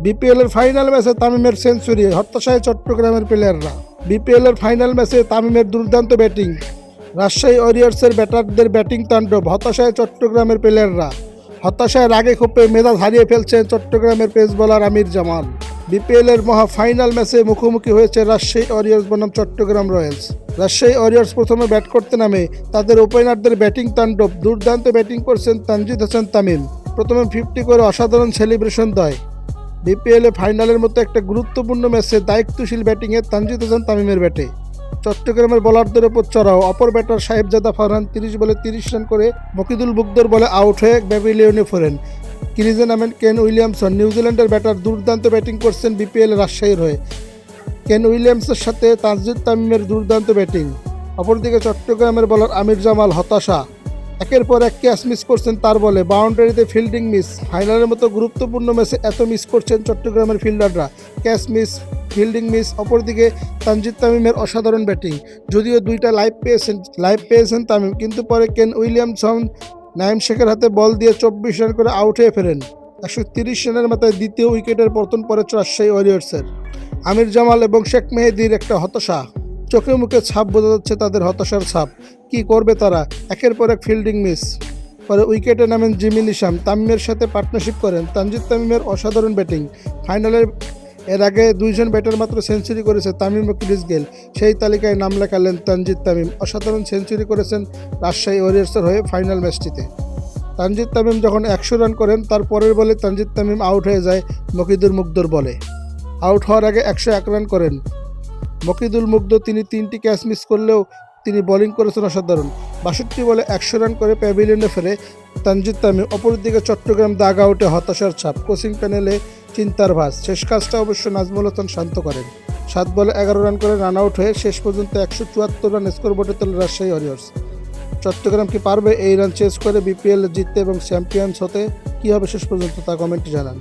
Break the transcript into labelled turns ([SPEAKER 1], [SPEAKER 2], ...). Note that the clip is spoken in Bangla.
[SPEAKER 1] বিপিএল এর ফাইনাল ম্যাচে তামিমের সেঞ্চুরি, হতাশায় চট্টগ্রামের প্লেয়াররা। বিপিএল এর ফাইনাল ম্যাচে তামিমের দুর্দান্ত ব্যাটিং, রাজশাহী ওয়ারিয়র্সের ব্যাটারদের ব্যাটিং তাণ্ডব, হতাশায় চট্টগ্রামের প্লেয়াররা। হতাশায় রাগে ক্ষোভে মেজাজ হারিয়ে ফেলছেন চট্টগ্রামের পেস বোলার আমির জামান। বিপিএল এর মহা ফাইনাল ম্যাচে মুখোমুখি হয়েছে রাজশাহী ওয়ারিয়র্স বনাম চট্টগ্রাম রয়্যালস। রাজশাহী ওয়ারিয়র্স প্রথমে ব্যাট করতে নামে তাদের ওপেনারদের ব্যাটিং তাণ্ডব, দুর্দান্ত ব্যাটিং করছেন তানজিদ হাসান তামিম। প্রথমে 50 করে অসাধারণ সেলিব্রেশন দেয়। বিপিএল এ ফাইনালের মতো একটা গুরুত্বপূর্ণ ম্যাচে দায়িত্বশীল ব্যাটিংয়ে তানজিদ হাসান তামিমের ব্যাটে চট্টগ্রামের বোলারদের ওপর চড়াও। অপর ব্যাটার সাহেবজাদা ফারহান 30 বলে 30 রান করে মকিদুল বুকদর বলে আউট হয়ে প্যাভিলিয়নে ফেরেন। ক্রিজে নামেন কেন উইলিয়ামসন। নিউজিল্যান্ডের ব্যাটার দুর্দান্ত ব্যাটিং করছেন বিপিএল রাজশাহীর হয়ে। কেন উইলিয়ামসের সাথে তানজিদ তামিমের দুর্দান্ত ব্যাটিং। অপরদিকে চট্টগ্রামের বোলার আমির জামাল হতাশা, একের পর এক ক্যাচ মিস করছেন তার বলে, বাউন্ডারিতে ফিল্ডিং মিস। ফাইনালের মতো গুরুত্বপূর্ণ ম্যাচে এত মিস করছেন চট্টগ্রামের ফিল্ডাররা, ক্যাচ মিস, ফিল্ডিং মিস। অপরদিকে তানজিদ তামিমের অসাধারণ ব্যাটিং, যদিও দুইটা লাইভ পেয়েছেন তামিম, কিন্তু পরে কেন উইলিয়ামসন নাইম শেখের হাতে বল দিয়ে 24 রান করে আউট হয়ে ফেরেন। 130 রানের মাথায় দ্বিতীয় উইকেটের পতন পড়ে রাজশাহী ওয়ারিয়র্সের। আমির জামাল এবং শেখ মেহেদির একটা হতাশা, চোখে মুখে ছাপ বোঝা যাচ্ছে তাদের হতাশার ছাপ। কি করবে তারা, একের পর এক ফিল্ডিং মিস। পরে উইকেটে নামেন জিমি নিশাম, তামিমের সাথে পার্টনারশিপ করেন। তানজিদ তামিমের অসাধারণ ব্যাটিং। এর আগে 2 জন ব্যাটার মাত্র সেঞ্চুরি করেছে, তামিম ও ক্রিস গেল। সেই তালিকায় নাম লেখালেন তানজিদ তামিম। অসাধারণ সেঞ্চুরি করেছেন রাজশাহী ওয়ারিয়র্সের হয়ে ফাইনাল ম্যাচটিতে। তানজিদ তামিম যখন 100 রান করেন, তার পরের বলে তানজিদ তামিম আউট হয়ে যায় মকিদুল মুগ্ধর বলে। আউট হওয়ার আগে 101 রান করেন মকিদুল মুগ্ধ। তিনি 3টি ক্যাচ মিস করলেও তিনি বোলিং করেছেন অসাধারণ। 62 বলে 100 রান করে প্যাভিলিয়নে ফেরে তানজিদ তামিম। অপরদিকে চট্টগ্রাম দাগ আউটে হতাশার ছাপ, কোচিং প্যানেলে চিন্তার ভাঁজ। শেষ কাজটা অবশ্য নাজমুল হাসান শান্ত করেন। 7 বলে 11 রান করে রান আউট হয়ে শেষ পর্যন্ত 174 রান স্কোরবোর্ডে তোলে রাজশাহী ওয়ারিয়র্স। চট্টগ্রাম কি পারবে এই রান চেস করে বিপিএল জিততে এবং চ্যাম্পিয়ন্স হতে? কী হবে শেষ পর্যন্ত তা কমেন্টে জানান।